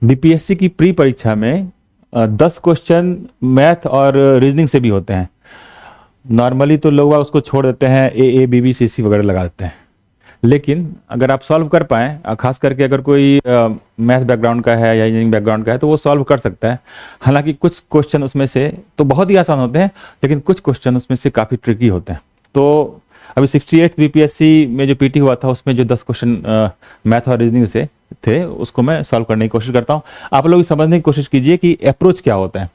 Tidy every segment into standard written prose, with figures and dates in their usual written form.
BPSC की pre परीक्षा में 10 क्वेश्चन मैथ और रीजनिंग से भी होते हैं। नॉर्मली तो लोग उसको छोड़ देते हैं, ए बी बी सी सी वगैरह लगा देते हैं, लेकिन अगर आप सॉल्व कर पाएँ, खास करके अगर कोई मैथ बैकग्राउंड का है या इंजीनियरिंग बैकग्राउंड का है तो वो सॉल्व कर सकता है। हालांकि कुछ क्वेश्चन उसमें से तो बहुत ही आसान होते हैं, लेकिन कुछ क्वेश्चन उसमें से काफ़ी ट्रिकी होते हैं। तो अभी 68 बीपीएससी में जो पीटी हुआ था उसमें जो 10 क्वेश्चन मैथ और रीजनिंग से थे उसको मैं सॉल्व करने की कोशिश करता हूँ। आप लोग समझने की कोशिश कीजिए कि अप्रोच क्या होता है।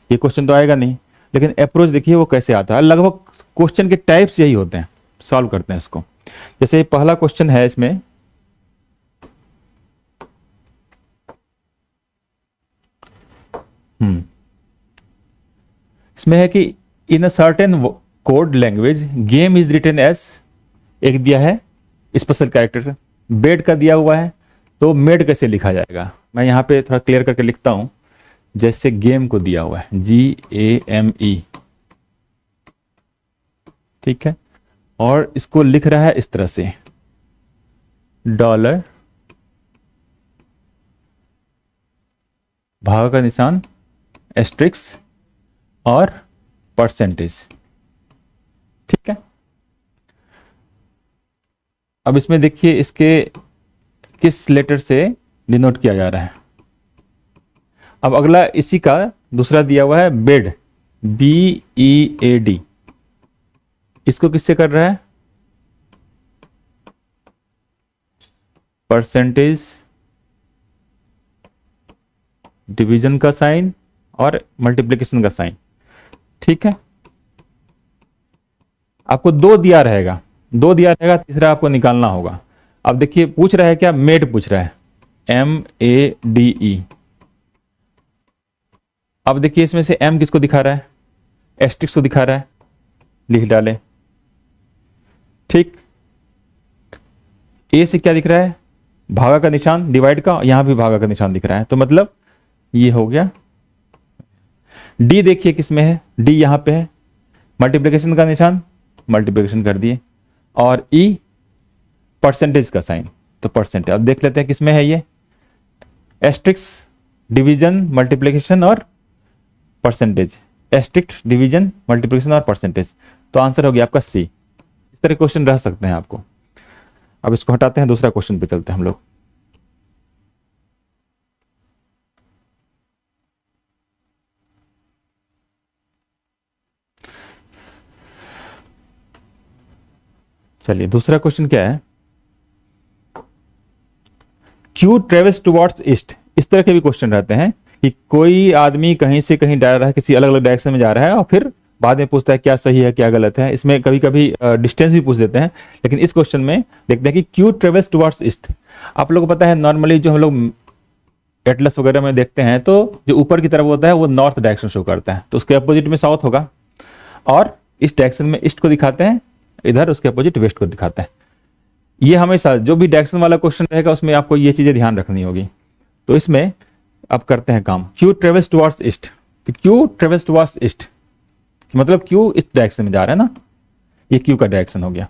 ये क्वेश्चन तो आएगा नहीं, लेकिन अप्रोच देखिए वो कैसे आता है। लगभग क्वेश्चन के टाइप्स यही होते हैं, सॉल्व करते हैं इसको। जैसे पहला क्वेश्चन है इसमें, इसमें है कि in a certain code language game is written as, एक दिया है स्पेशल कैरेक्टर, बेड का दिया हुआ है, तो मेड कैसे लिखा जाएगा। मैं यहाँ पे थोड़ा क्लियर करके लिखता हूं। जैसे गेम को दिया हुआ है GAME, ठीक है, और इसको लिख रहा है इस तरह से $, भाग का निशान, एस्ट्रिक्स और परसेंटेज, ठीक है। अब इसमें देखिए इसके किस लेटर से डिनोट किया जा रहा है। अब अगला इसी का दूसरा दिया हुआ है बेड, BEAD, इसको किससे कर रहा है, परसेंटेज, डिवीजन का साइन और मल्टीप्लिकेशन का साइन, ठीक है। आपको दो दिया रहेगा, तीसरा आपको निकालना होगा। अब देखिए पूछ रहा है क्या, मेड पूछ रहा है, MADE। अब देखिए इसमें से M किसको दिखा रहा है, एस्ट्रिक्स को दिखा रहा है, लिख डाले, ठीक। ए से क्या दिख रहा है, भागा का निशान, डिवाइड का, यहां भी भागा का निशान दिख रहा है, तो मतलब ये हो गया। डी देखिए किसमें है, डी यहां पे है, मल्टीप्लिकेशन का निशान, मल्टीप्लिकेशन कर दिए, और ई परसेंटेज का साइन, तो परसेंटेज। अब देख लेते हैं किसमें है ये, एस्ट्रिक्स, डिवीजन, मल्टीप्लिकेशन और परसेंटेज, एस्ट्रिक्स, डिवीजन, मल्टीप्लिकेशन और परसेंटेज, तो आंसर हो गया आपका सी। इस तरह क्वेश्चन रह सकते हैं आपको। अब इसको हटाते हैं, दूसरा क्वेश्चन पे चलते हैं हम लोग। चलिए दूसरा क्वेश्चन क्या है, क्यू ट्रेवल्स टुवर्ड्स ईस्ट। इस तरह के भी क्वेश्चन रहते हैं कि कोई आदमी कहीं से कहीं जा रहा है, किसी अलग अलग डायरेक्शन में जा रहा है, और फिर बाद में पूछता है क्या सही है क्या गलत है। इसमें कभी कभी डिस्टेंस भी पूछ देते हैं, लेकिन इस क्वेश्चन में देखते हैं कि क्यू ट्रेवल्स टुवर्ड्स ईस्ट। आप लोगों को पता है नॉर्मली जो हम लोग एटलस वगैरह में देखते हैं तो जो ऊपर की तरफ होता है वो नॉर्थ डायरेक्शन शो करता है, तो उसके अपोजिट में साउथ होगा, और इस डायरेक्शन में ईस्ट को दिखाते हैं, इधर उसके अपोजिट वेस्ट को दिखाते हैं। ये हमेशा जो भी डायरेक्शन वाला क्वेश्चन रहेगा उसमें आपको ये चीजें ध्यान रखनी होगी। तो इसमें अब करते हैं काम, क्यू ट्रेवल्स टुवर्ड्स ईस्ट। तो क्यू ट्रेवल्स टुवर्ड्स ईस्ट मतलब क्यू इस डायरेक्शन में जा रहा है ना, ये क्यू का डायरेक्शन हो गया।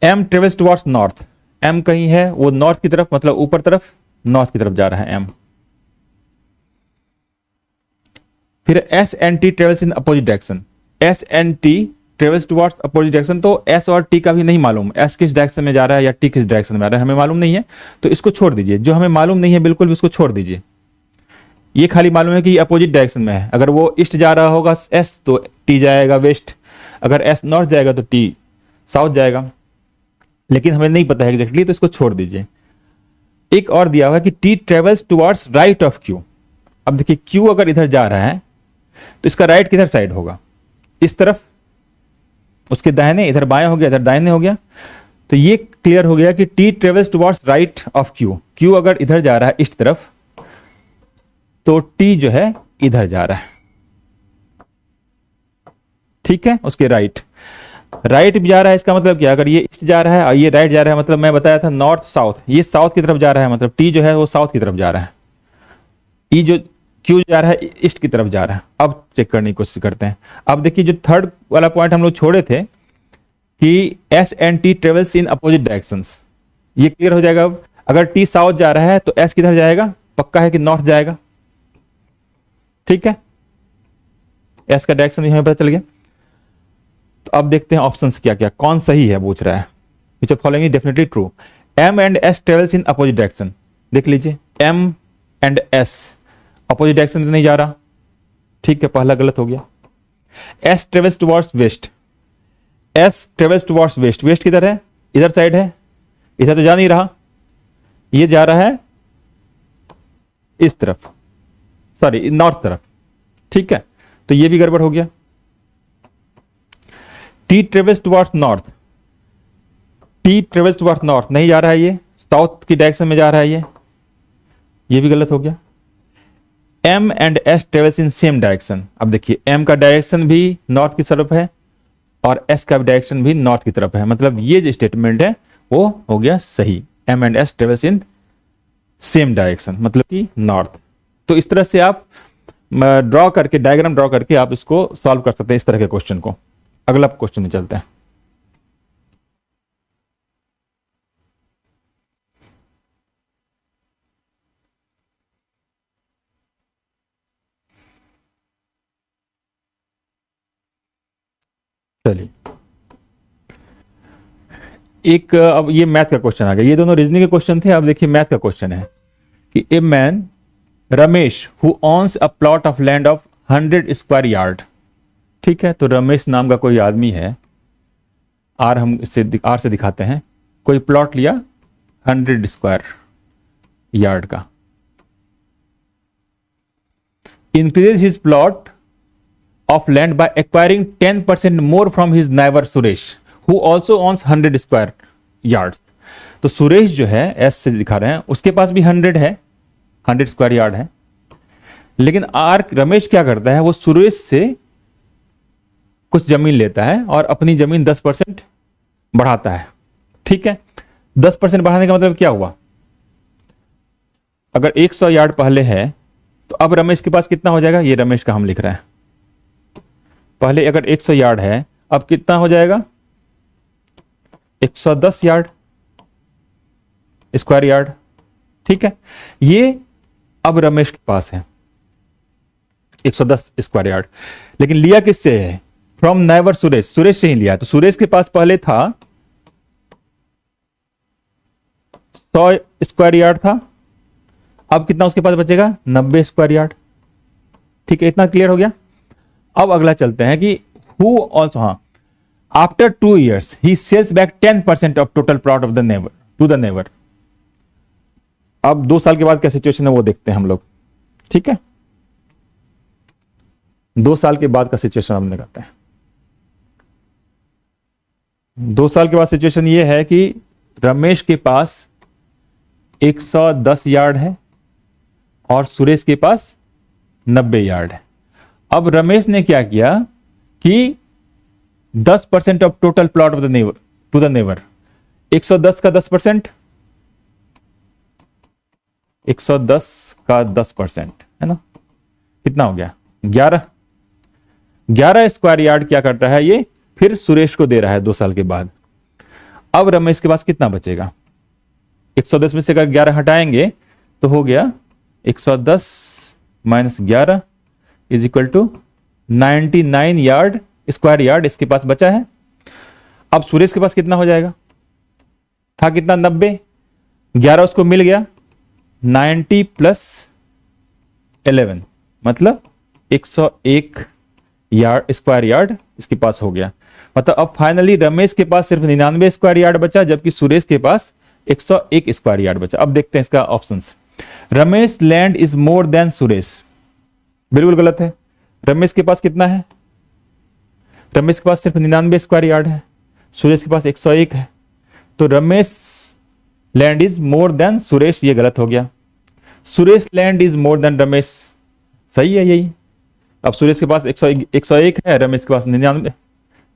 M travels towards north, M कहीं है वो नॉर्थ की तरफ, मतलब ऊपर तरफ, नॉर्थ की तरफ जा रहा है एम। फिर S and T travels in opposite direction, S and T travels towards opposite direction. तो एस और टी का भी नहीं मालूम, एस किस डायरेक्शन में जा रहा है या टी किस डायरेक्शन में जा रहा है, हमें मालूम नहीं है, तो इसको छोड़ दीजिए। जो हमें मालूम नहीं है बिल्कुल भी उसको छोड़ दीजिए। ये खाली मालूम है कि अपोजिट डायरेक्शन में है। अगर वो ईस्ट जा रहा होगा एस तो टी जाएगा वेस्ट, अगर एस नॉर्थ जाएगा तो टी साउथ जाएगा, लेकिन हमें नहीं पता है एग्जैक्टली, तो इसको छोड़ दीजिए। एक और दिया हुआ है कि T travels towards right of Q. अब देखिए क्यू अगर इधर जा रहा है तो इसका राइट किधर साइड होगा, इस तरफ, उसके दाहिने, इधर बाएं हो गया, इधर दाहिने हो गया। तो ये क्लियर हो गया कि T travels towards right of Q. Q अगर इधर जा रहा है ईस्ट तरफ तो टी जो है इधर जा रहा है, ठीक है, उसके राइट भी जा रहा है। इसका मतलब क्या, अगर ये ईस्ट जा रहा है और ये राइट जा रहा है, मतलब मैं बताया था नॉर्थ साउथ, ये साउथ की तरफ जा रहा है, मतलब टी जो है वो साउथ की तरफ जा रहा है, ई जो क्यू जा रहा है ईस्ट की तरफ जा रहा है। अब चेक करने की कोशिश करते हैं। अब देखिए जो थर्ड वाला पॉइंट हम लोग छोड़े थे कि S and T travels in opposite directions, ये क्लियर हो जाएगा। अगर टी साउथ जा रहा है तो एस किधर जाएगा, पक्का है कि नॉर्थ जाएगा। ठीक है, एस का डायरेक्शन हमें पता चल गया। तो अब देखते हैं ऑप्शंस क्या क्या, कौन सही है पूछ रहा है। Which of following is definitely true. M and S travels in opposite direction. देख लीजिए, M and S opposite direction में नहीं जा रहा। ठीक है, पहला गलत हो गया। S travels towards west, S travels towards west, west किधर है, इधर साइड है, इधर तो जा नहीं रहा, ये जा रहा है इस तरफ, सॉरी नॉर्थ तरफ। ठीक है, तो ये भी गड़बड़ हो गया। T travels towards north, T travels towards north नहीं जा रहा है, ये साउथ की डायरेक्शन में जा रहा है, ये भी गलत हो गया। M and S travels in same direction. अब देखिए, एम का डायरेक्शन भी नॉर्थ की तरफ है और एस का डायरेक्शन भी नॉर्थ की तरफ है, मतलब ये जो स्टेटमेंट है वो हो गया सही। M and S travels in same direction मतलब कि नॉर्थ। तो इस तरह से आप ड्रॉ करके, डायग्राम ड्रॉ करके आप इसको सॉल्व कर सकते हैं, इस तरह के क्वेश्चन को। अगला क्वेश्चन में चलते हैं। चलिए, एक अब ये मैथ का क्वेश्चन आ गया। ये दोनों रीजनिंग के क्वेश्चन थे, अब देखिए मैथ का क्वेश्चन है कि a man Ramesh who owns a plot of land of 100 square yard. ठीक है, तो रमेश नाम का कोई आदमी है, आर हम इससे आर से दिखाते हैं, कोई प्लॉट लिया 100 स्क्वायर यार्ड का। Increase his plot of land by acquiring 10% more from his neighbour Suresh who also owns 100 square yards. तो सुरेश जो है, एस से दिखा रहे हैं, उसके पास भी 100 है, 100 स्क्वायर यार्ड है। लेकिन आर रमेश क्या करता है, वो सुरेश से कुछ जमीन लेता है और अपनी जमीन 10% बढ़ाता है। ठीक है, 10% बढ़ाने का मतलब क्या हुआ, अगर 100 यार्ड पहले है तो अब रमेश के पास कितना हो जाएगा, ये रमेश का हम लिख रहे हैं, पहले अगर 100 यार्ड है अब कितना हो जाएगा 110 यार्ड स्क्वायर यार्ड। ठीक है, ये अब रमेश के पास है 110 स्क्वायर यार्ड, लेकिन लिया किससे है, फ्रॉम नाइबर सुरेश, सुरेश से ही लिया। तो सुरेश के पास पहले था 100 स्क्वायर यार्ड था, अब कितना उसके पास बचेगा 90 स्क्वायर यार्ड। ठीक है, इतना क्लियर हो गया। अब अगला चलते हैं कि हु ऑल्सो, हाँ, after 2 years he sells back 10% of total plot of the neighbour to the neighbour. अब 2 साल के बाद क्या सिचुएशन है वो देखते हैं हम लोग। ठीक है, 2 साल के बाद का सिचुएशन हम लगाते हैं। 2 साल के बाद सिचुएशन ये है कि रमेश के पास 110 यार्ड है और सुरेश के पास 90 यार्ड है। अब रमेश ने क्या किया कि 10% of total plot of the neighbour to the neighbour, 110 का 10%, 110 का 10% है ना, कितना हो गया 11 स्क्वायर यार्ड क्या करता है ये, फिर सुरेश को दे रहा है 2 साल के बाद। अब रमेश के पास कितना बचेगा, 110 में से अगर 11 हटाएंगे तो हो गया 110 minus 11 is equal to 99 yard square yard इसके पास बचा है। अब सुरेश के पास कितना हो जाएगा, था कितना 90, 11 उसको मिल गया, 90 प्लस 11 मतलब 101 यार्ड स्क्वायर यार्ड इसके पास हो गया। मतलब अब फाइनली रमेश के पास सिर्फ 99 स्क्वायर यार्ड बचा, जबकि सुरेश के पास 101 स्क्वायर यार्ड बचा। अब देखते हैं इसका options. Ramesh land is more than Suresh, बिल्कुल गलत है। रमेश के पास कितना है, रमेश के पास सिर्फ 99 स्क्वायर यार्ड है, सुरेश के पास 101 है, तो Ramesh land is more than Suresh, ये गलत हो गया। Suresh land is more than Ramesh, सही है यही। अब सुरेश के पास 101 है, रमेश के पास 99,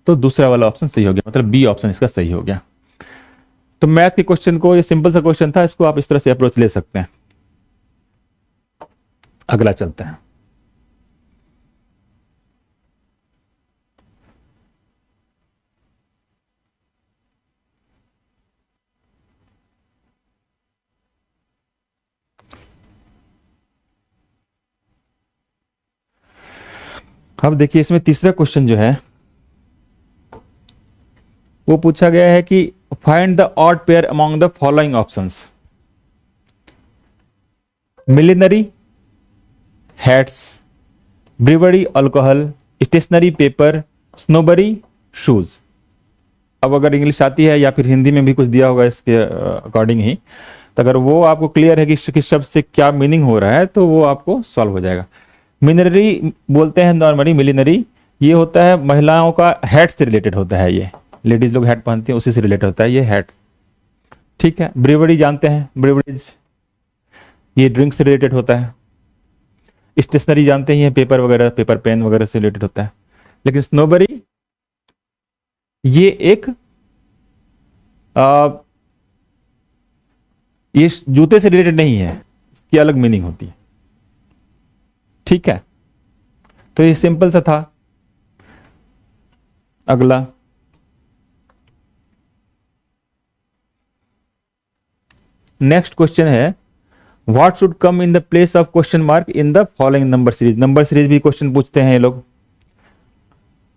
तो दूसरा वाला ऑप्शन सही हो गया, मतलब बी ऑप्शन इसका सही हो गया। तो मैथ के क्वेश्चन को, ये सिंपल सा क्वेश्चन था, इसको आप इस तरह से अप्रोच ले सकते हैं। अगला चलते हैं। अब देखिए इसमें तीसरा क्वेश्चन जो है वो पूछा गया है कि find the odd pair among the following options. Millinery, hats, brewery alcohol, stationery paper, snobbery shoes. अब अगर इंग्लिश आती है या फिर हिंदी में भी कुछ दिया होगा इसके अकॉर्डिंग ही, तो अगर वो आपको क्लियर है कि किस शब्द से क्या मीनिंग हो रहा है तो वो आपको सॉल्व हो जाएगा। मिनरी बोलते हैं नॉर्मली, मिलिनरी ये होता है महिलाओं का, हैट से रिलेटेड होता है, ये लेडीज लोग हैट पहनती हैं उसी से रिलेटेड होता है ये हैट, ठीक है। ब्रीवरी जानते हैं, ब्रीवरीज ये ड्रिंक से रिलेटेड होता है। स्टेशनरी जानते हैं, पेपर वगैरह, पेपर पेन वगैरह से रिलेटेड होता है। लेकिन स्नोबरी ये एक ये जूते से रिलेटेड नहीं है, इसकी अलग मीनिंग होती है, ठीक है। तो ये सिंपल सा था। अगला नेक्स्ट क्वेश्चन है, what should come in the place of question mark in the following number series. Number series भी क्वेश्चन पूछते हैं ये लोग।